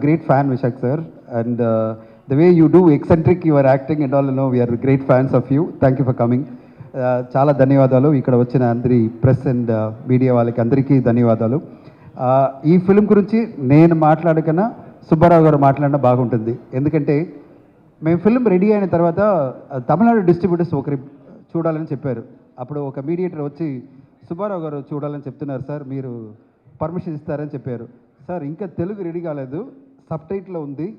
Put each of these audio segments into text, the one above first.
great fan, Vishak sir, and the way you do eccentric, you are acting and all. You know, we are great fans of you. Thank you for coming. చాలా ధన్యవాదాలు ఇక్కడ వచ్చిన అందరి press and media వాళ్ళకి అందరికీ ధన్యవాదాలు. ఈ film గురించి నేను మాట్లాడకన్నా సుబ్బారావు గారు మాట్లాడినా బాగుంటుంది. ఎందుకంటే మేము ఫిల్మ్ రెడీ అయిన తర్వాత తమిళనాడు డిస్ట్రిబ్యూటర్స్ ఒకరి చూడాలని చెప్పారు. అప్పుడు ఒక మీడియేటర్ వచ్చి సుబ్బారావు గారు చూడాలని చెప్తున్నారు సార్, మీరు పర్మిషన్ ఇస్తారని చెప్పారు. సార్ ఇంకా తెలుగు రెడీ కాలేదు, సబ్ టైటిల్లో ఉంది,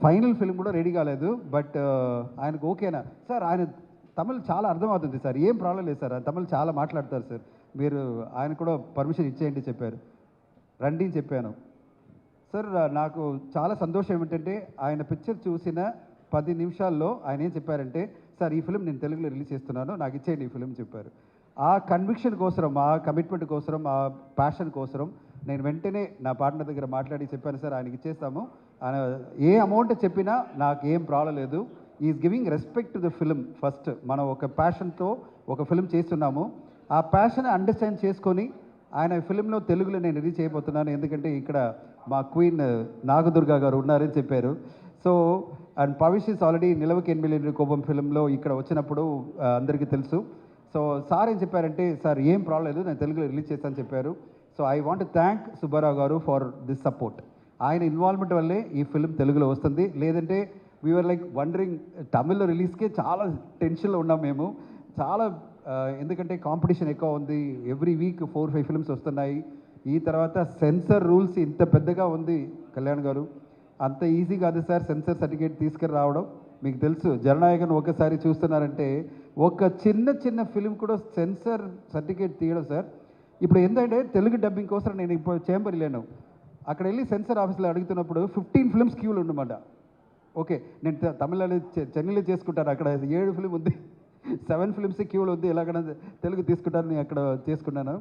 ఫైనల్ ఫిల్మ్ కూడా రెడీ కాలేదు, బట్ ఆయనకు ఓకేనా సార్? ఆయన తమిళ్ చాలా అర్థమవుతుంది సార్, ఏం ప్రాబ్లం లేదు సార్, తమిళ్ చాలా మాట్లాడతారు సార్, మీరు ఆయన కూడా పర్మిషన్ ఇచ్చేయండి చెప్పారు. రండి అని చెప్పాను సార్. నాకు చాలా సంతోషం ఏమిటంటే ఆయన పిక్చర్ చూసిన 10 నిమిషాల్లో ఆయన ఏం చెప్పారంటే, సార్ ఈ ఫిల్మ్ నేను తెలుగులో రిలీజ్ చేస్తున్నాను, నాకు ఇచ్చేయండి ఈ ఫిల్మ్ చెప్పారు. ఆ కన్విక్షన్ కోసరం, ఆ కమిట్మెంట్ కోసరం, ఆ ప్యాషన్ కోసరం నేను వెంటనే నా పార్ట్నర్ దగ్గర మాట్లాడి చెప్పాను, సార్ ఆయనకి ఇచ్చేస్తాము, ఆయన ఏ అమౌంట్ చెప్పినా నాకు ఏం ప్రాబ్లం లేదు. Is giving respect to the film. First మనం ఒక ప్యాషన్తో ఒక ఫిల్మ్ చేస్తున్నాము, ఆ ప్యాషన్ అండర్స్టాండ్ చేసుకొని ఆయన ఫిల్మ్లో తెలుగులో నేను రిలీజ్ చేయబోతున్నాను, ఎందుకంటే ఇక్కడ మా క్వీన్ నాగదుర్గా గారు ఉన్నారని చెప్పారు. So and Pavish is already నిలవకి 8 మిలియన్ కోపం ఫిల్మ్లో ఇక్కడ వచ్చినప్పుడు అందరికీ తెలుసు. సో సార్ ఏం చెప్పారంటే, సార్ ఏం ప్రాబ్లం లేదు, నేను తెలుగులో రిలీజ్ చేస్తానని చెప్పారు. So I want thank Subbarao గారు ఫర్ దిస్ సపోర్ట్. ఆయన ఇన్వాల్వ్మెంట్ వల్లే ఈ ఫిల్మ్ తెలుగులో వస్తుంది, లేదంటే వీఆర్ లైక్ వండరింగ్. తమిళ్లో రిలీజ్కే చాలా టెన్షన్లో ఉన్నాం మేము, చాలా ఎందుకంటే కాంపిటీషన్ ఎక్కువ ఉంది, ఎవ్రీ వీక్ 4-5 ఫిల్మ్స్ వస్తున్నాయి. ఈ తర్వాత సెన్సర్ రూల్స్ ఇంత పెద్దగా ఉంది కళ్యాణ్ గారు, అంత ఈజీ కాదు సార్ సెన్సర్ సర్టిఫికేట్ తీసుకురావడం. మీకు తెలుసు జననాయకన్ ఒకసారి చూస్తున్నారంటే ఒక చిన్న ఫిలిం కూడా సెన్సర్ సర్టిఫికేట్ తీయడం సార్. ఇప్పుడు ఏంటంటే తెలుగు డబ్బింగ్ కోసం నేను ఇప్పుడు చేంబర్ వెళ్ళాను, అక్కడ వెళ్ళి సెన్సర్ ఆఫీస్లో అడుగుతున్నప్పుడు 15 ఫిల్మ్స్ క్యూలు ఉండమాట. ఓకే నేను తమిళనాడు చెన్నైలో చేసుకుంటాను, అక్కడ 7 ఫిల్మ్ ఉంది, 7 ఫిల్మ్స్ క్యూలు ఉంది, ఎలాగైనా తెలుగు తీసుకుంటాను, నేను అక్కడ చేసుకున్నాను.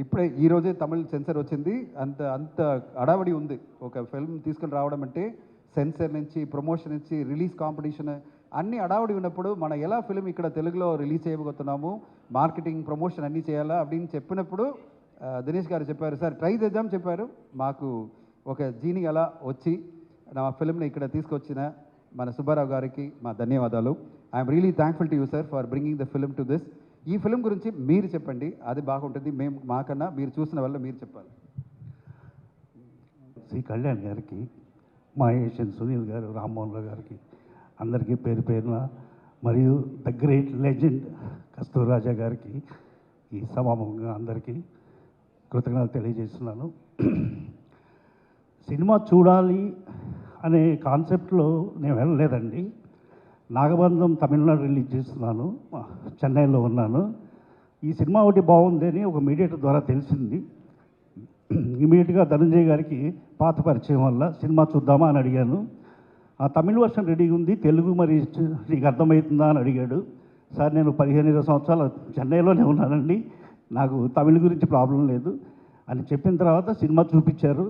ఇప్పుడే ఈరోజే తమిళ్ సెన్సర్ వచ్చింది, అంత అడావడి ఉంది. ఒక ఫిల్మ్ తీసుకుని రావడం అంటే సెన్సర్ నుంచి, ప్రమోషన్ నుంచి, రిలీజ్ కాంపిటీషన్ అన్నీ అడావడి ఉన్నప్పుడు మనం ఎలా ఫిల్మ్ ఇక్కడ తెలుగులో రిలీజ్ చేయబోతున్నాము, మార్కెటింగ్ ప్రమోషన్ అన్నీ చేయాలా அப்படின்னு చెప్పినప్పుడు దినేష్ గారు చెప్పారు, సార్ ట్రై చేద్దాం చెప్పారు. మాకు ఒక జీని అలా వచ్చి నా ఫిల్మ్ని ఇక్కడ తీసుకొచ్చిన మన సుబ్బారావు గారికి మా ధన్యవాదాలు. I'm really thankful to you sir for bringing the film to this. ఈ ఫిల్మ్ గురించి మీరు చెప్పండి, అది బాగుంటుంది, మేము మాకన్నా మీరు చూసిన వల్ల మీరు చెప్పాలి. శ్రీ కళ్యాణ్ గారికి, మహేష్ అండ్ సునీల్ గారు, రామ్మోహన్ రావు గారికి అందరికీ పేరు పేరున, మరియు ద గ్రేట్ లెజెండ్ కస్తూరి రాజా గారికి ఈ సమాముఖంగా అందరికీ కృతజ్ఞతలు తెలియజేస్తున్నాను. సినిమా చూడాలి అనే కాన్సెప్ట్లో నేను వెళ్ళలేదండి. నాగబంధం తమిళనాడు రిలీజ్ చేస్తున్నాను, చెన్నైలో ఉన్నాను. ఈ సినిమా ఒకటి బాగుంది అని ఒక మీడియేటర్ ద్వారా తెలిసింది. ఇమీడియట్గా ధనంజయ్ గారికి పాత పరిచయం వల్ల సినిమా చూద్దామా అని అడిగాను. ఆ తమిళ వర్షన్ రెడీగా ఉంది, తెలుగు మరి నీకు అర్థమవుతుందా అని అడిగాడు. సార్ నేను 15-20 సంవత్సరాలు చెన్నైలోనే ఉన్నానండి, నాకు తమిళ గురించి ప్రాబ్లం లేదు అని చెప్పిన తర్వాత సినిమా చూపించారు.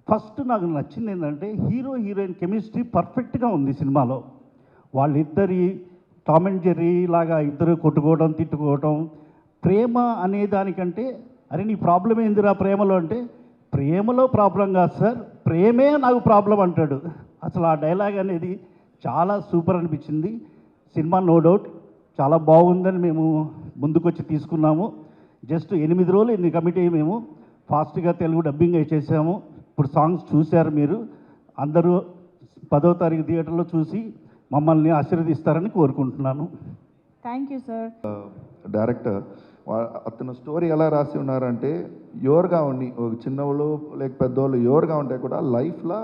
ఫస్ట్ నాకు నచ్చింది ఏంటంటే హీరో హీరోయిన్ కెమిస్ట్రీ పర్ఫెక్ట్గా ఉంది సినిమాలో. వాళ్ళిద్దరి టామ్ అండ్ జెర్రీ లాగా ఇద్దరు కొట్టుకోవడం, తిట్టుకోవడం, ప్రేమ అనే దానికంటే అరే నీ ప్రాబ్లం ఏందిరా ప్రేమలో అంటే, ప్రేమలో ప్రాబ్లం కాదు సార్, ప్రేమే నాకు ప్రాబ్లం అంటాడు. అసలు ఆ డైలాగ్ అనేది చాలా సూపర్ అనిపించింది. సినిమా నో డౌట్ చాలా బాగుందని మేము ముందుకొచ్చి తీసుకున్నాము. జస్ట్ 8 రోజులు ఇన్ని కమిటీ మేము ఫాస్ట్గా తెలుగు డబ్బింగ్ చేసాము. ఇప్పుడు సాంగ్స్ చూశారు మీరు అందరూ, 10వ తారీఖు థియేటర్లో చూసి మమ్మల్ని ఆశీర్వదిస్తారని కోరుకుంటున్నాను. Thank you sir. డైరెక్టర్ అతను స్టోరీ ఎలా రాసి ఉన్నారంటే, ఎవరుగా ఉండి ఒక చిన్నవాళ్ళు లేక పెద్దవాళ్ళు ఎవరుగా ఉంటే కూడా లైఫ్లో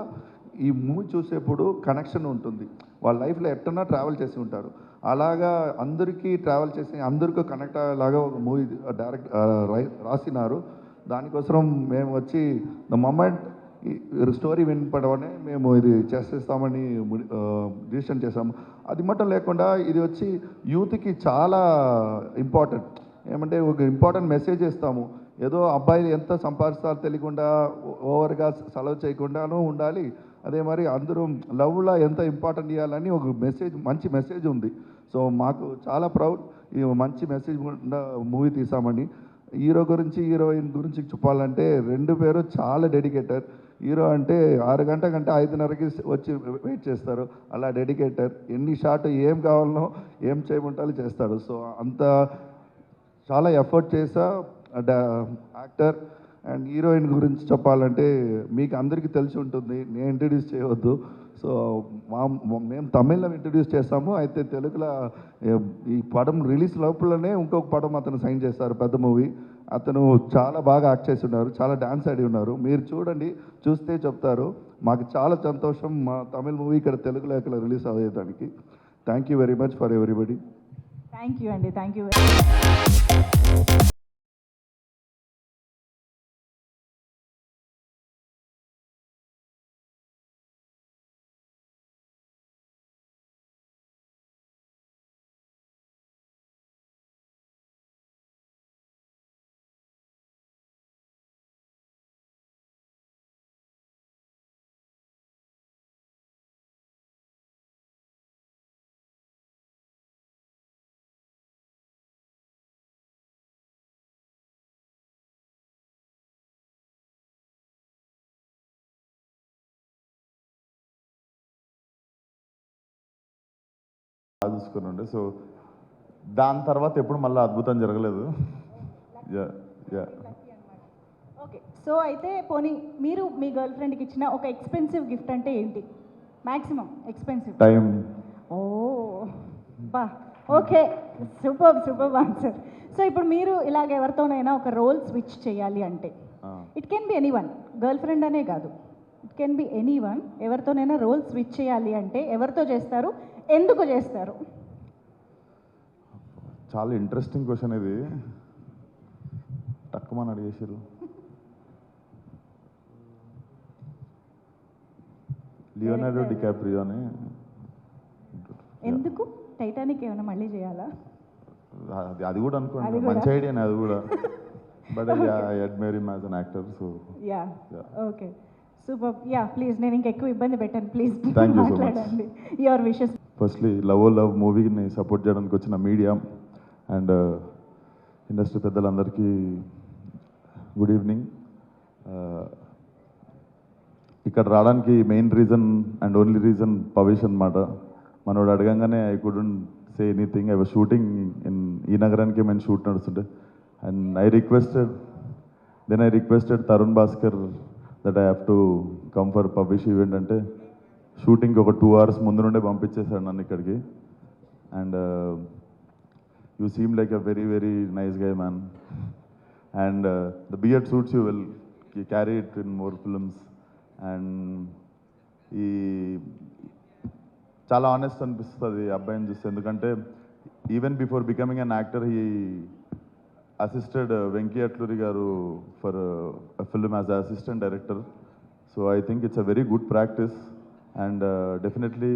ఈ మూవీ చూసేప్పుడు కనెక్షన్ ఉంటుంది. వాళ్ళ లైఫ్లో ఎట్టన్నా ట్రావెల్ చేసి ఉంటారు, అలాగా అందరికీ ట్రావెల్ చేసి అందరికీ కనెక్ట్ అయ్యేలాగా ఒక మూవీ డైరెక్ట్ రాసినారు. దానికోసం మేము వచ్చి ద మొమెంట్ స్టోరీ వినపడమని మేము ఇది చేసేస్తామని డిసిషన్ చేసాము. అది మట్టం లేకుండా ఇది వచ్చి యూత్కి చాలా ఇంపార్టెంట్. ఏమంటే ఒక ఇంపార్టెంట్ మెసేజ్ ఇస్తాము, ఏదో అబ్బాయిలు ఎంత సంపాదిస్తారో తెలియకుండా ఓవర్గా సెలవు చేయకుండానూ ఉండాలి, అదే మరి అందరూ లవ్లో ఎంత ఇంపార్టెంట్ ఇవ్వాలని ఒక మెసేజ్, మంచి మెసేజ్ ఉంది. సో మాకు చాలా ప్రౌడ్ ఈ మంచి మెసేజ్ మూవీ తీసామని. హీరో గురించి హీరోయిన్ గురించి చెప్పాలంటే రెండు పేరు చాలా డెడికేటెడ్. హీరో అంటే 6 గంట కంటే 5:30కి వచ్చి వెయిట్ చేస్తారు, అలా డెడికేటెడ్. ఎన్ని షాట్ ఏం కావాలనో ఏం చేయమంటారో చేస్తాడు. సో అంత చాలా ఎఫర్ట్ చేసా యాక్టర్. అండ్ హీరోయిన్ గురించి చెప్పాలంటే మీకు అందరికీ తెలిసి ఉంటుంది, నేను ఇంట్రడ్యూస్ చేయవద్దు. సో మేము తమిళ్లో ఇంట్రడ్యూస్ చేస్తాము, అయితే తెలుగులో ఈ పడం రిలీజ్ లోపలనే ఇంకొక పడం అతను సైన్ చేస్తారు, పెద్ద మూవీ. అతను చాలా బాగా యాక్ట్ చేసి ఉన్నారు, చాలా డాన్స్ ఆడి ఉన్నారు. మీరు చూడండి, చూస్తే చెప్తారు. మాకు చాలా సంతోషం మా తమిళ్ మూవీ ఇక్కడ తెలుగులో ఇక్కడ రిలీజ్ అయ్యేదానికి. Thank you very much for everybody. Thank you అండి, థ్యాంక్ యూ. బాగా చూసుకున్నాండి. సో దాని తర్వాత ఎప్పుడు మళ్ళీ అద్భుతం జరగలేదు. యా యా ఓకే, సో అయితే పోనీ మీరు మీ గర్ల్ ఫ్రెండ్కి ఇచ్చిన ఒక ఎక్స్పెన్సివ్ గిఫ్ట్ అంటే ఏంటి? Maximum expensive. టైం. ఓ బా, okay, super super answer. So ఇప్పుడు మీరు ఇలాగ ఎవరితోనైనా ఒక రోల్ స్విచ్ చేయాలి అంటే, it can be any one, girl friend అనే కాదు, it can be any one. ఎవరితోనైనా రోల్ స్విచ్ చేయాలి అంటే ఎవరితో చేస్తారు, ఎందుకు చేస్తారు? చాలా ఇంట్రెస్టింగ్ క్వశ్చన్ ఇది, తక్కువని అడిగేసారు. లియోనార్డో డికాప్రియో అని. ఎందుకు? టైటానిక్ ఏమైనా మళ్ళీ చేయాలా? అది కూడా అనుకోండి, మంచి ఐడియానే అది కూడా. But I admire him as an actor. So yeah, okay, super. Yeah, please, నేను ఇంకెక్కువ ఇబ్బంది పెట్టాను, please Thank you so much. మాట్లాడండి యువర్ విషెస్. ఫస్ట్లీ లవ్ మూవీని సపోర్ట్ చేయడానికి వచ్చిన మీడియా అండ్ ఇండస్ట్రీ పెద్దలందరికీ గుడ్ ఈవినింగ్. ఇక్కడ రావడానికి main reason and only reason Pavesh అనమాట. మనోడు అడగంగానే I couldn't say anything. I was shooting in ఈ నగరానికి మేము షూట్ నడుస్తుంటే and I requested Tarun Bhaskar that I have to come for Pavesh event అంటే షూటింగ్కి ఒక 2 hours ముందు నుండే పంపించేశాడు నన్ను ఇక్కడికి. And you seem like a very very nice guy man. And the beard suits you will carry it in more films. And ఈ చాలా ఆనెస్ట్ అనిపిస్తుంది అబ్బాయిని చూస్తే, ఎందుకంటే even before becoming an actor he assisted Venky Atluri గారు for film as a assistant director. So I think it's a very good practice. And definitely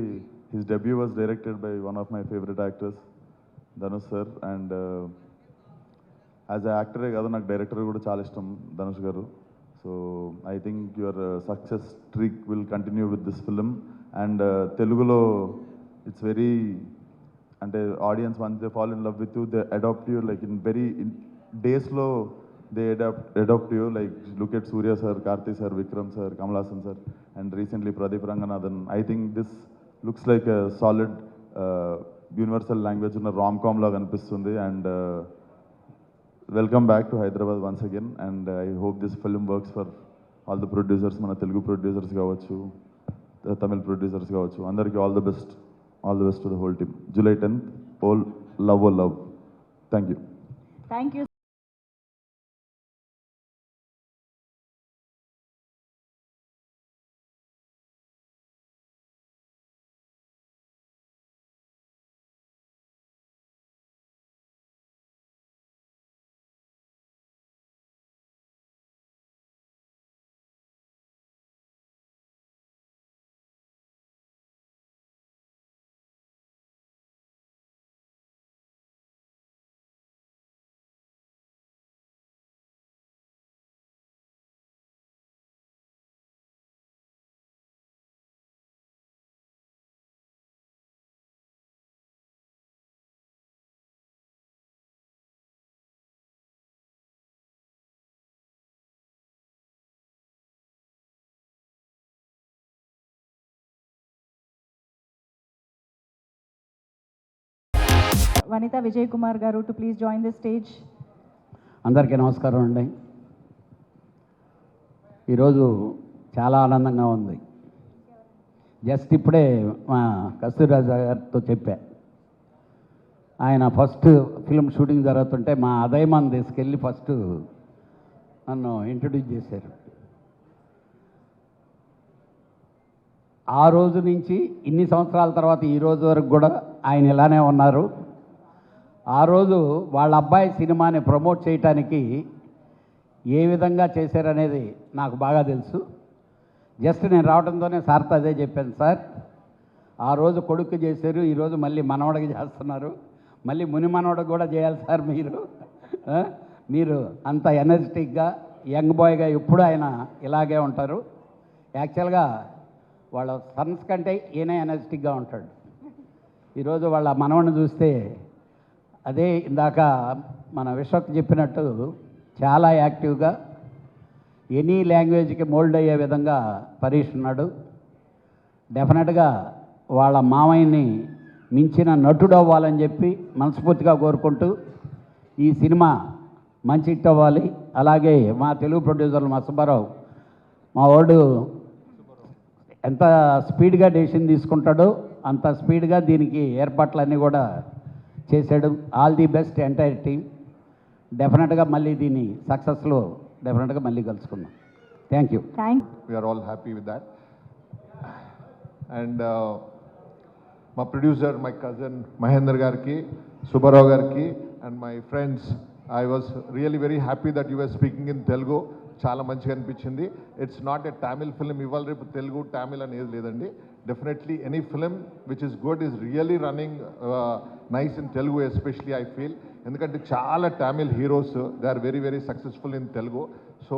his debut was directed by one of my favorite actors, Dhanush sir. And as an actor కాదు, నాకు director కూడా చాలా ఇష్టం ధనుష్ గారు. So I think your success trick will continue with this film. And తెలుగులో it's very, అంటే audience once they fall in love with you, they adopt you like in very డేస్లో. They adopt you, like look at Surya sir, Karthi sir, Vikram sir, Kamal Haasan sir, and recently Pradeep Ranganathan. I think this looks like a solid universal language in a rom-com laga anipistundi. And welcome back to Hyderabad once again. And I hope this film works for all the producers, mana Telugu producers kavachu, Tamil producers kavachu, andariki all the best to the whole team. July 10th, all love. Thank you. Thank you. Vanitha Vijay Kumar garu to please join the stage. అందరికీ నమస్కారం అండి. ఈరోజు చాలా ఆనందంగా ఉంది. Just ఇప్పుడే మా కస్తూరిరాజు గారితో చెప్పా, ఆయన ఫస్ట్ ఫిల్మ్ షూటింగ్ జరుగుతుంటే మా అదయమాన్ తీసుకెళ్ళి ఫస్ట్ నన్ను ఇంట్రడ్యూస్ చేశారు. ఆ రోజు నుంచి ఇన్ని సంవత్సరాల తర్వాత ఈ రోజు వరకు కూడా ఆయన ఇలానే ఉన్నారు. ఆ రోజు వాళ్ళ అబ్బాయి సినిమాని ప్రమోట్ చేయటానికి ఏ విధంగా చేశారనేది నాకు బాగా తెలుసు. జస్ట్ నేను రావడంతోనే సార్తో అదే చెప్పాను, సార్ ఆ రోజు కొడుకు చేశారు, ఈరోజు మళ్ళీ మనవడికి చేస్తున్నారు, మళ్ళీ ముని మనవడికి కూడా చేయాలి సార్ మీరు. మీరు అంత ఎనర్జెటిక్గా యంగ్ బాయ్గా ఎప్పుడు ఆయన ఇలాగే ఉంటారు. యాక్చువల్గా వాళ్ళ సన్స్ కంటే ఈయనే ఎనర్జెటిక్గా ఉంటాడు. ఈరోజు వాళ్ళ మనవడిని చూస్తే అదే ఇందాక మన విశ్వక్ చెప్పినట్టు చాలా యాక్టివ్గా ఎనీ లాంగ్వేజ్కి మోల్డ్ అయ్యే విధంగా పరీష్ ఉన్నాడు. డెఫినెట్గా వాళ్ళ మామయ్యని మించిన నటుడు అవ్వాలని చెప్పి మనస్ఫూర్తిగా కోరుకుంటూ ఈ సినిమా మంచి హిట్ అవ్వాలి. అలాగే మా తెలుగు ప్రొడ్యూసర్లు మా సుబ్బారావు మా వాడు ఎంత స్పీడ్గా డెసిషన్ తీసుకుంటాడో అంత స్పీడ్గా దీనికి ఏర్పాట్లన్నీ కూడా చేశాడు. All the best entire team. డెఫినెట్గా మళ్ళీ దీన్ని సక్సెస్లో డెఫినెట్గా మళ్ళీ కలుసుకుందాం. Thank you. We are all happy with that. And my producer, my cousin Mahendra Garki, Subbarao Garki, and my friends, I was really very happy that you were speaking in Telugu. చాలా మంచిగా అనిపించింది. It's not a Tamil film. ఇవాళ రేపు తెలుగు తమిళ్ అనేది లేదండి. Definitely any film which is good is really running nice in Telugu especially I feel. ఎందుకంటే చాలా Tamil heroes they are very very successful in Telugu. So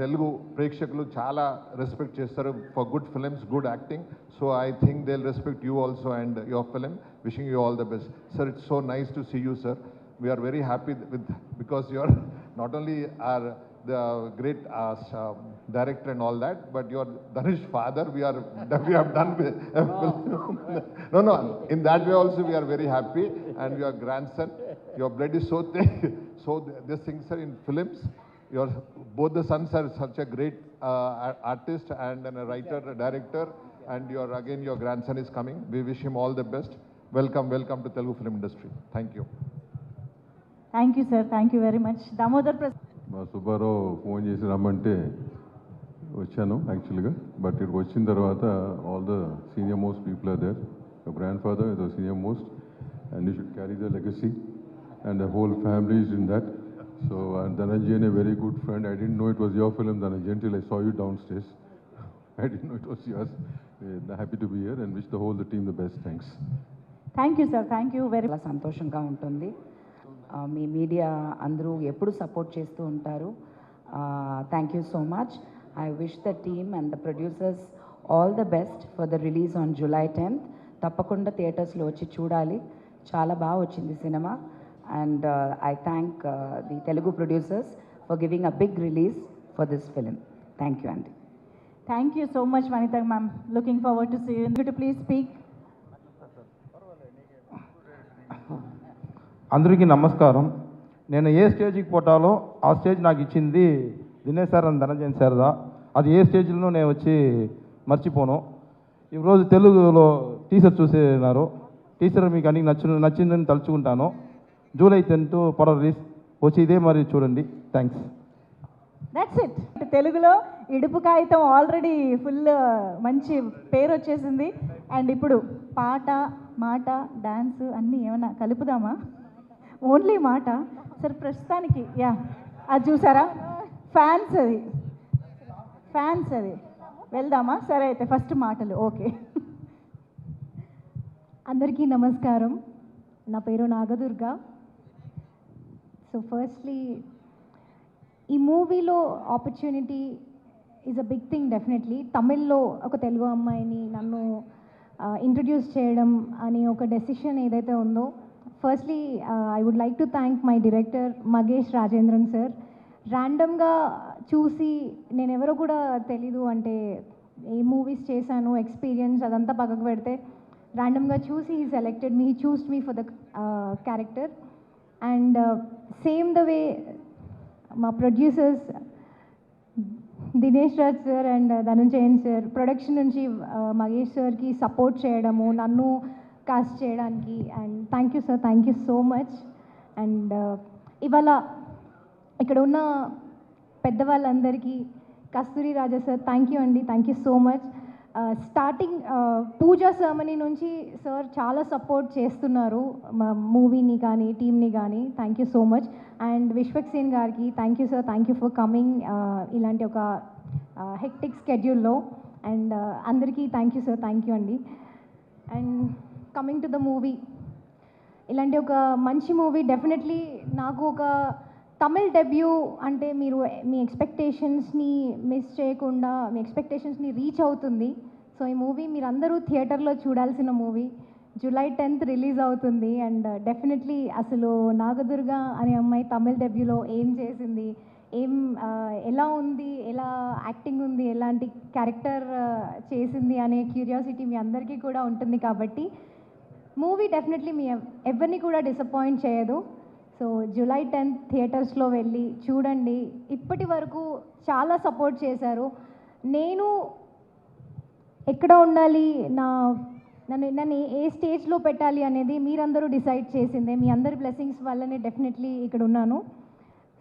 Telugu ప్రేక్షకులు చాలా రెస్పెక్ట్ చేస్తారు for good films, good acting. So I think they will respect you also and your film. Wishing you all the best. Sir, it's so nice to see you, sir. We are very happy because you are not only the great director and all that, but you are Dhanish's father. We have done no. In that way also we are very happy, and your grandson, your blood is so thick. So these things are in films. Both the sons are such a great artist and a writer, a director, and your grandson is coming. We wish him all the best. Welcome to Telugu film industry. Thank you. Thank you, sir. Thank you very much. Damodar మా Subbarao phone చేసి రమ్మంటే వచ్చాను యాక్చువల్గా. But ఇక్కడికి వచ్చిన తర్వాత all the senior most people are there. Your grandfather is the senior most and you should carry the legacy and the whole family is in that. So and Dhananjayan a very good friend. I don't know it was your film Dhananjayan till I saw you downstairs. I didn't know it was yours. Happy to be here and wish the whole team the best. Thanks. Thank you, sir. Thank you very చాలా సంతోషంగా ఉంటుంది. మీ media అందరూ ఎప్పుడు support చేస్తూ ఉంటారు. Thank you so much. I wish the team and the producers all the best for the release on July 10th. తప్పకుండా థియేటర్స్లో వచ్చి చూడాలి. చాలా బాగా వచ్చింది సినిమా. And I thank the Telugu producers for giving a big release for this film. Thank you అండి. Thank you so much, Vanitha ma'am. Looking forward to see you. Could you please speak? అందరికీ నమస్కారం. నేను ఏ స్టేజ్కి పోటాలో ఆ స్టేజ్ నాకు ఇచ్చింది Dinesh sir అని ధనంజయన్ సార్దా. అది ఏ స్టేజ్లో నేను వచ్చి మర్చిపోను. ఈరోజు తెలుగులో టీచర్ చూసేనారు. టీచర్ మీకు అన్ని నచ్చిందని తలుచుకుంటాను. July 10th పర్ రిలీజ్ వచ్చి ఇదే మరి చూడండి. థ్యాంక్స్. That's it. తెలుగులో ఇడుపు కాగితం ఆల్రెడీ ఫుల్ మంచి పేరు వచ్చేసింది. అండ్ ఇప్పుడు పాట, మాట, డాన్స్ అన్నీ ఏమైనా కలుపుదామా? ఓన్లీ మాట సార్ ప్రస్తుతానికి. అది చూసారా, ఫ్యాన్స్ అది వెళ్దామా? సరే అయితే ఫస్ట్ మాటలు. ఓకే. అందరికీ నమస్కారం. నా పేరు నాగదుర్గ. సో ఫస్ట్లీ ఈ మూవీలో opportunity is a big thing definitely. తమిళ్లో ఒక తెలుగు అమ్మాయిని నన్ను ఇంట్రడ్యూస్ చేయడం అని ఒక డెసిషన్ ఏదైతే ఉందో, firstly I would like to thank my director Magesh Rajendran sir. ర్యాండమ్గా చూసి నేను ఎవరో కూడా తెలీదు అంటే ఏ మూవీస్ చేశాను ఎక్స్పీరియన్స్ అదంతా పక్కకు పెడితే ర్యాండమ్గా చూసి he selected me, he choosed me for the character. And same the way మా producers Dinesh Raj sir and Dhananjayan sir production నుంచి మహేష్ సార్కి సపోర్ట్ చేయడము, నన్ను కాస్ట్ చేయడానికి. And thank you sir, thank you so much. And ఇవాళ ఇక్కడ ఉన్న పెద్దవాళ్ళందరికీ, Kasturi Raja sir thank you అండి, thank you so much. Starting pooja ceremony నుంచి సార్ చాలా సపోర్ట్ చేస్తున్నారు మా మూవీని కానీ టీమ్ని కానీ. Thank you so much. And Vishwak Sen గారికి thank you sir, thank you for coming ఇలాంటి ఒక హెక్టిక్ స్కెడ్యూల్లో. అండ్ అందరికీ thank you sir, thank you అండి. And coming to the movie, ఇలాంటి ఒక మంచి మూవీ డెఫినెట్లీ నాకు ఒక తమిళ్ డెబ్యూ అంటే మీరు మీ ఎక్స్పెక్టేషన్స్ని మిస్ చేయకుండా మీ ఎక్స్పెక్టేషన్స్ని రీచ్ అవుతుంది. సో ఈ మూవీ మీరందరూ థియేటర్లో చూడాల్సిన మూవీ. జూలై 10th రిలీజ్ అవుతుంది. అండ్ డెఫినెట్లీ అసలు నాగదుర్గ అనే అమ్మాయి తమిళ్ డెబ్యూలో ఏం చేసింది, ఎలా ఉంది, ఎలా యాక్టింగ్ ఉంది, ఎలాంటి క్యారెక్టర్ చేసింది అనే క్యూరియాసిటీ మీ అందరికీ కూడా ఉంటుంది. కాబట్టి మూవీ డెఫినెట్లీ మీ ఎవరిని కూడా డిసప్పాయింట్ చేయదు. సో జూలై 10th థియేటర్స్లో వెళ్ళి చూడండి. ఇప్పటి వరకు చాలా సపోర్ట్ చేశారు. నేను ఎక్కడ ఉండాలి, నన్ను ఏ స్టేజ్లో పెట్టాలి అనేది మీరందరూ డిసైడ్ చేసిందే. మీ అందరి బ్లెస్సింగ్స్ వల్లనే డెఫినెట్లీ ఇక్కడ ఉన్నాను.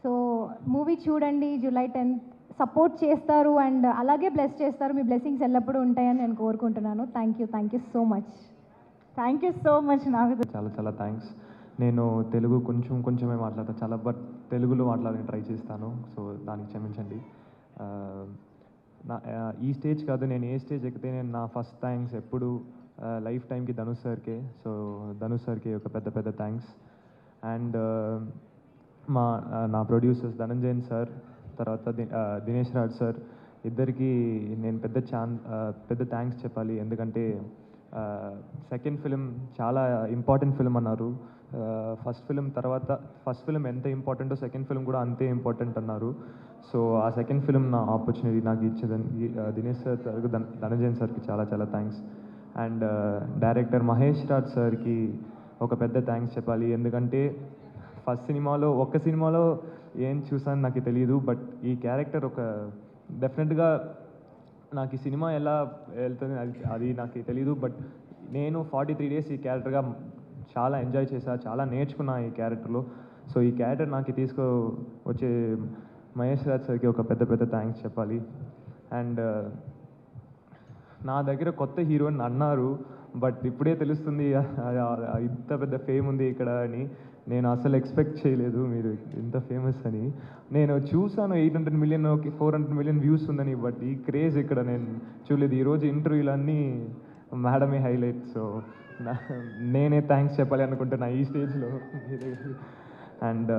సో మూవీ చూడండి, జూలై 10th సపోర్ట్ చేస్తారు అండ్ అలాగే బ్లెస్ చేస్తారు. మీ బ్లెస్సింగ్స్ ఎల్లప్పుడూ ఉంటాయని నేను కోరుకుంటున్నాను. Thank you so much. Thank you so much Nagadurga. చాలా చాలా థ్యాంక్స్. నేను తెలుగు కొంచెమే మాట్లాడతాను చాలా, బట్ తెలుగులో మాట్లాడడానికి ట్రై చేస్తాను. సో దానికి క్షమించండి. ఈ స్టేజ్ కాదు, నేను ఏ స్టేజ్ ఎక్కితే నేను నా ఫస్ట్ థ్యాంక్స్ ఎప్పుడు లైఫ్ టైంకి ధనుష్ సార్కే. సో ధనుష్ సార్కి ఒక పెద్ద థ్యాంక్స్. అండ్ నా ప్రొడ్యూసర్స్ ధనంజయన్ సార్, తర్వాత దినేష్ రాజ్ సార్, ఇద్దరికి నేను పెద్ద థ్యాంక్స్ చెప్పాలి. ఎందుకంటే సెకండ్ ఫిలిం చాలా ఇంపార్టెంట్ ఫిలిం అన్నారు. ఫస్ట్ ఫిలిం ఎంత ఇంపార్టెంటో సెకండ్ ఫిలిం కూడా అంతే ఇంపార్టెంట్ అన్నారు. సో ఆ సెకండ్ ఫిలిం నా ఆపర్చునిటీ నాకు ఇచ్చేదానికి దినేష్ సార్, ధనంజయన్ సార్కి చాలా thanks. And director Mahesh Raj సార్కి ఒక పెద్ద థ్యాంక్స్ చెప్పాలి. ఎందుకంటే ఒక్క సినిమాలో ఏం చూసాను నాకు తెలియదు, బట్ ఈ క్యారెక్టర్ డెఫినెట్గా నాకు ఈ సినిమా ఎలా వెళ్తుంది అది నాకు తెలీదు, బట్ నేను 43 days ఈ క్యారెక్టర్గా చాలా ఎంజాయ్ చేశా, చాలా నేర్చుకున్నా ఈ క్యారెక్టర్లో. సో ఈ క్యారెక్టర్ నాకు వచ్చే మహేష్ రాజ్ సార్కి ఒక పెద్ద థ్యాంక్స్ చెప్పాలి. అండ్ నా దగ్గర కొత్త హీరోయిన్ అన్నారు, బట్ ఇప్పుడే తెలుస్తుంది ఇంత పెద్ద ఫేమ్ ఉంది ఇక్కడ అని. నేను అసలు ఎక్స్పెక్ట్ చేయలేదు మీరు ఇంత ఫేమస్ అని. నేను చూసాను 800 million 400 million వ్యూస్ ఉందని, బట్ ఈ క్రేజ్ ఇక్కడ నేను చూడలేదు. ఈరోజు ఇంటర్వ్యూలన్నీ మేడమే హైలైట్. సో నేనే థ్యాంక్స్ చెప్పాలి అనుకుంటున్నా ఈ స్టేజ్లో. అండ్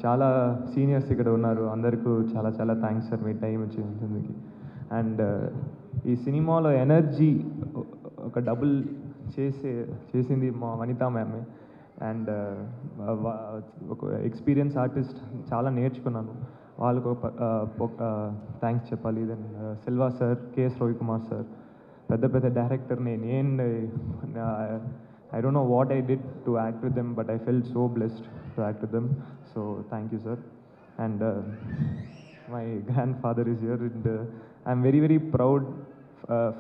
చాలా సీనియర్స్ ఇక్కడ ఉన్నారు, అందరికీ చాలా థ్యాంక్స్ సార్ మీ టైం ఇచ్చినందుకు. అండ్ ఈ సినిమాలో ఎనర్జీ ఒక డబుల్ చేసింది మా వనితా మ్యామే. అండ్ ఒక ఎక్స్పీరియన్స్ ఆర్టిస్ట్, చాలా నేర్చుకున్నాను. వాళ్ళకు ఒక థ్యాంక్స్ చెప్పాలి. Then Silva sir, K S Ravikumar sir, పెద్ద director. I don't know what I did to act with them, but I felt so blessed to act with them. So thank you, sir. And my grandfather is here, and I'm very proud.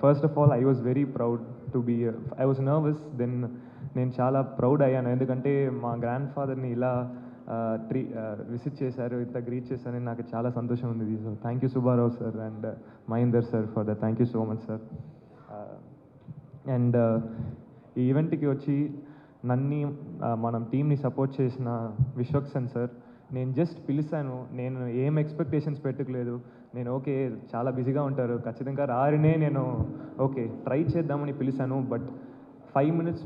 First of all, I was very proud to be here. I was nervous, then నేను చాలా proud అయ్యాను. ఎందుకంటే మా grand ఫాదర్ని ఇలా visit చేశారు, ఇంత greet చేశారని నాకు చాలా సంతోషం ఉంది. So thank you Subbarao sir and Mahender sir for the thank you so much sir. And ఈ ఈవెంట్కి వచ్చి మనం టీంని సపోర్ట్ చేసిన విశ్వక్ సేన్ సార్, నేను జస్ట్ పిలిచాను. నేను ఏం ఎక్స్పెక్టేషన్స్ పెట్టుకోలేదు. నేను ఓకే చాలా బిజీగా ఉంటారు, ఖచ్చితంగా రారినే నేను ఓకే ట్రై చేద్దామని పిలిచాను. But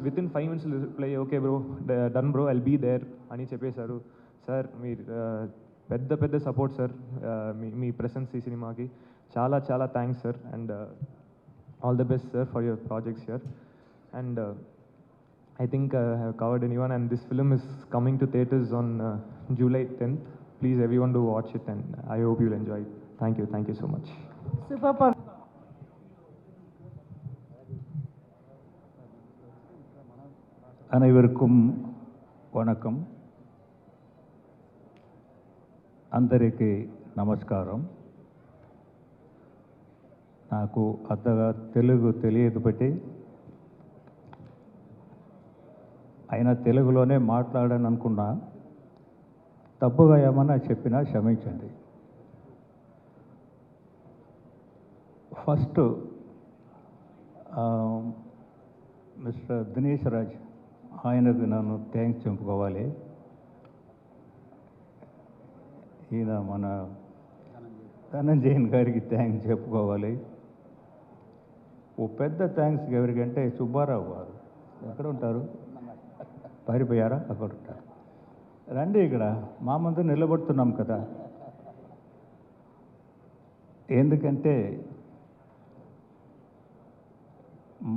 within 5 minutes reply, okay bro, done bro, I'll be there అని చెప్పేశారు. సార్ మీరు పెద్ద సపోర్ట్ సార్, మీ ప్రెసెన్స్ ఈ సినిమాకి చాలా thanks sir. And all the best sir for your projects here. And I think I have covered anyone, and this film is coming to theaters on July 10th. Please everyone do watch it, and I hope you'll enjoy it. Thank you so much. Super. அனைவருக்கும் வணக்கம். అందరికీ నమస్కారం. నాకు అంతగా తెలుగు తెలియదు బట్టి అయినా తెలుగులోనే మాట్లాడాను అనుకున్నా. తప్పుగా ఏమన్నా చెప్పినా క్షమించండి. ఫస్ట్ మిస్టర్ దినేష్ రాజ్ ఆయనకు నన్ను థ్యాంక్స్ చెప్పుకోవాలి. ఈయన మన ధనంజయన్ గారికి థ్యాంక్స్ చెప్పుకోవాలి. ఓ పెద్ద థ్యాంక్స్ ఎవరికంటే సుబ్బారావు గారు ఎక్కడ ఉంటారు, పారిపోయారా, అక్కడ ఉంటారు. రండి, ఇక్కడ మా ముందు నిలబడుతున్నాం కదా. ఎందుకంటే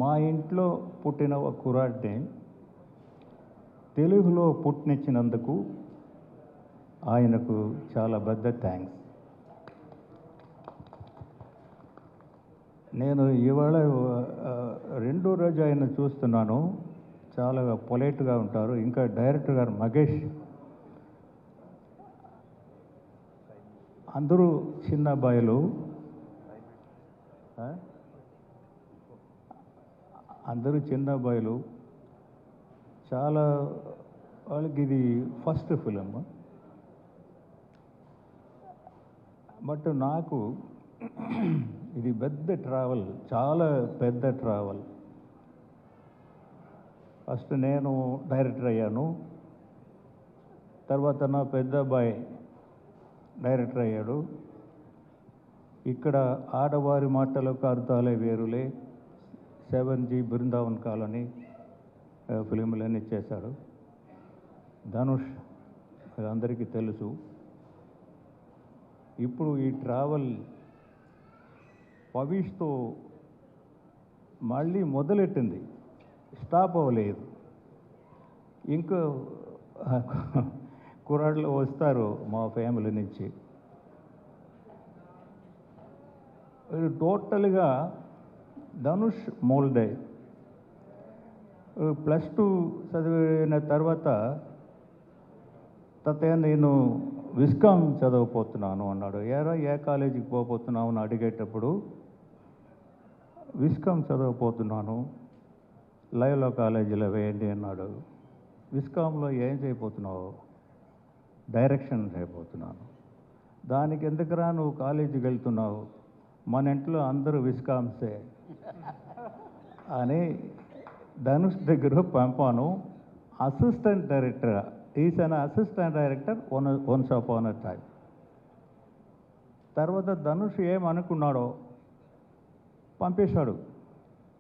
మా ఇంట్లో పుట్టిన ఒక కుర్రాడిని తెలుగులో పుట్టినిచ్చినందుకు ఆయనకు చాలా పెద్ద థ్యాంక్స్. నేను ఇవాళ రెండో రోజు ఆయన చూస్తున్నాను, చాలా పొలైట్గా ఉంటారు. ఇంకా డైరెక్టర్ గారు మహేష్, అందరూ చిన్న అబ్బాయిలు, అందరూ చిన్న అబ్బాయిలు. చాలా వాళ్ళకి ఇది ఫస్ట్ ఫిలిం. బట్ నాకు ఇది పెద్ద ట్రావెల్, చాలా పెద్ద ట్రావెల్. ఫస్ట్ నేను డైరెక్టర్ అయ్యాను, తర్వాత నా పెద్ద అబ్బాయి డైరెక్టర్ అయ్యాడు. ఇక్కడ ఆడవారి మాటలకు అర్థాలే వేరులే, 7G బృందావన్ కాలనీ ఫిలింలన్నీ చేశాడు. ధనుష్ అందరికీ తెలుసు. ఇప్పుడు ఈ ట్రావెల్ పవిష్తో మళ్ళీ మొదలెట్టింది, స్టాప్ అవ్వలేదు. ఇంకా కుర్రాళ్ళు వస్తారు మా ఫ్యామిలీ నుంచి. టోటల్గా ధనుష్ మోల్డే. +2 చదివిన తర్వాత తాతయ్య నేను విస్కామ్ చదవపోతున్నాను అన్నాడు. ఏ కాలేజీకి పోతున్నావు అని అడిగేటప్పుడు విస్కామ్ చదవపోతున్నాను, లైవ్లో కాలేజీలో వేయండి అన్నాడు. విస్కామ్లో ఏం చేయబోతున్నావు? డైరెక్షన్ చేయబోతున్నాను. దానికి ఎందుకురా నువ్వు కాలేజీకి వెళ్తున్నావు, మన ఇంట్లో అందరూ విస్కామ్సే అని ధనుష్ దగ్గర పంపాను. Assistant director, is an assistant director once upon a time. తర్వాత ధనుష్ ఏమనుకున్నాడో పంపేశాడు,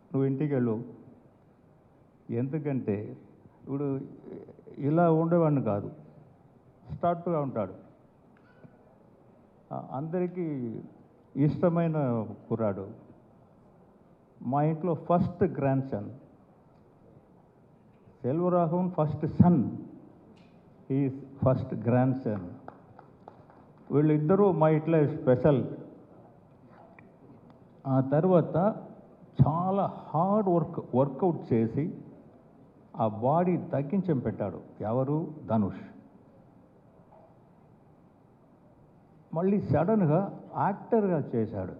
నువ్వు ఇంటికి వెళ్ళు. ఎందుకంటే ఇప్పుడు ఇలా ఉండేవాడిని కాదు, స్టార్ట్గా ఉంటాడు. అందరికీ ఇష్టమైన కుర్రాడు. మా ఇంట్లో first grandson. Selvaraghavan first son, is first grandson. వీళ్ళిద్దరూ మా ఇంట్లో స్పెషల్. ఆ తర్వాత చాలా హార్డ్ వర్కౌట్ చేసి ఆ బాడీ తగ్గించం పెట్టాడు. ఎవరు? ధనుష్. మళ్ళీ సడన్గా యాక్టర్గా చేశాడు.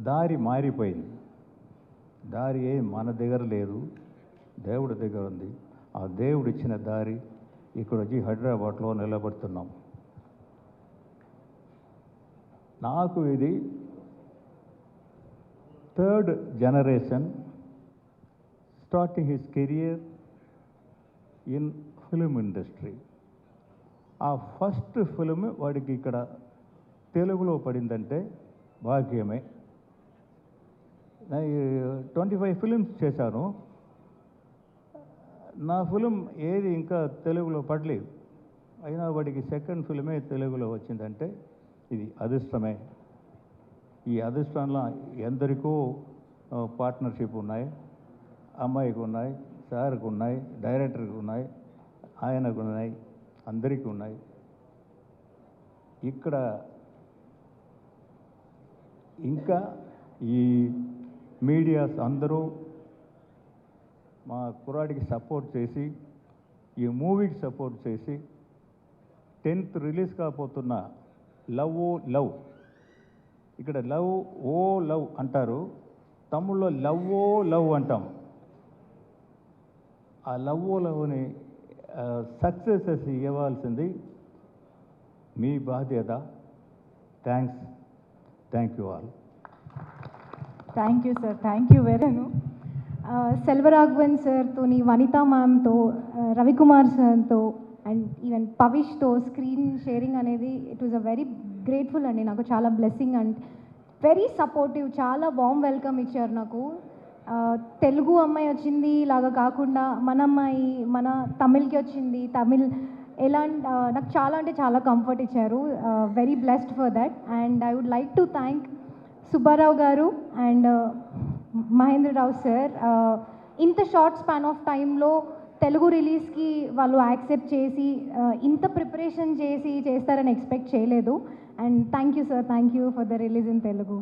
దారి మారిపోయింది. దారి ఏం మన దగ్గర లేదు, దేవుడి దగ్గర ఉంది. ఆ దేవుడు ఇచ్చిన దారి ఇక్కడ వచ్చి హైదరాబాద్లో నిలబడుతున్నాం. నాకు ఇది 3rd generation starting his career in film industry. ఆ ఫస్ట్ ఫిలిం వాడికి ఇక్కడ తెలుగులో పడిందంటే భాగ్యమే. 25 ఫిలిమ్స్ చేశాను, నా ఫిలిం ఏది ఇంకా తెలుగులో పడలేదు. అయినా వాడికి సెకండ్ ఫిలిమే తెలుగులో వచ్చిందంటే ఇది అదృష్టమే. ఈ అదృష్టంలో ఎందరికో పార్ట్నర్షిప్ ఉన్నాయి. అమ్మాయికి ఉన్నాయి, సార్కి ఉన్నాయి, డైరెక్టర్కి ఉన్నాయి, ఆయనకు ఉన్నాయి, అందరికీ ఉన్నాయి. ఇక్కడ ఇంకా ఈ మీడియాస్ అందరూ మా కుర్రాడికి సపోర్ట్ చేసి ఈ మూవీకి సపోర్ట్ చేసి 10th రిలీజ్ కాబోతున్న లవ్ ఓ లవ్, ఇక్కడ లవ్ ఓ లవ్ అంటారు, తమిళ్లో లవ్ ఓ లవ్ అంటాం. ఆ లవ్ ఓ లవ్ని సక్సెస్ ఇవ్వాల్సింది మీ బాధ్యత. Thank you all. Thank you sir, thank you వెరీను. సెల్వరాఘవన్ సార్తోని, వనితా మ్యామ్తో, రవికుమార్ సార్తో అండ్ ఈవెన్ పవిష్తో స్క్రీన్ షేరింగ్ అనేది it was a very grateful అండి. నాకు చాలా బ్లెస్సింగ్ అండ్ వెరీ సపోర్టివ్, చాలా వామ్ వెల్కమ్ ఇచ్చారు నాకు. తెలుగు అమ్మాయి వచ్చింది లాగా కాకుండా మన అమ్మాయి మన తమిళ్కి వచ్చింది, తమిళ్ ఎలా నాకు చాలా అంటే చాలా కంఫర్ట్ ఇచ్చారు. Very blessed for that. And I would like to thank Subbarao గారు అండ్ మహేంద్రరావు సార్. ఇంత షార్ట్ స్పాన్ ఆఫ్ టైంలో తెలుగు రిలీజ్కి వాళ్ళు యాక్సెప్ట్ చేసి ఇంత ప్రిపరేషన్ చేసి చేస్తారని ఎక్స్పెక్ట్ చేయలేదు. And thank you sir, thank you for the release in Telugu.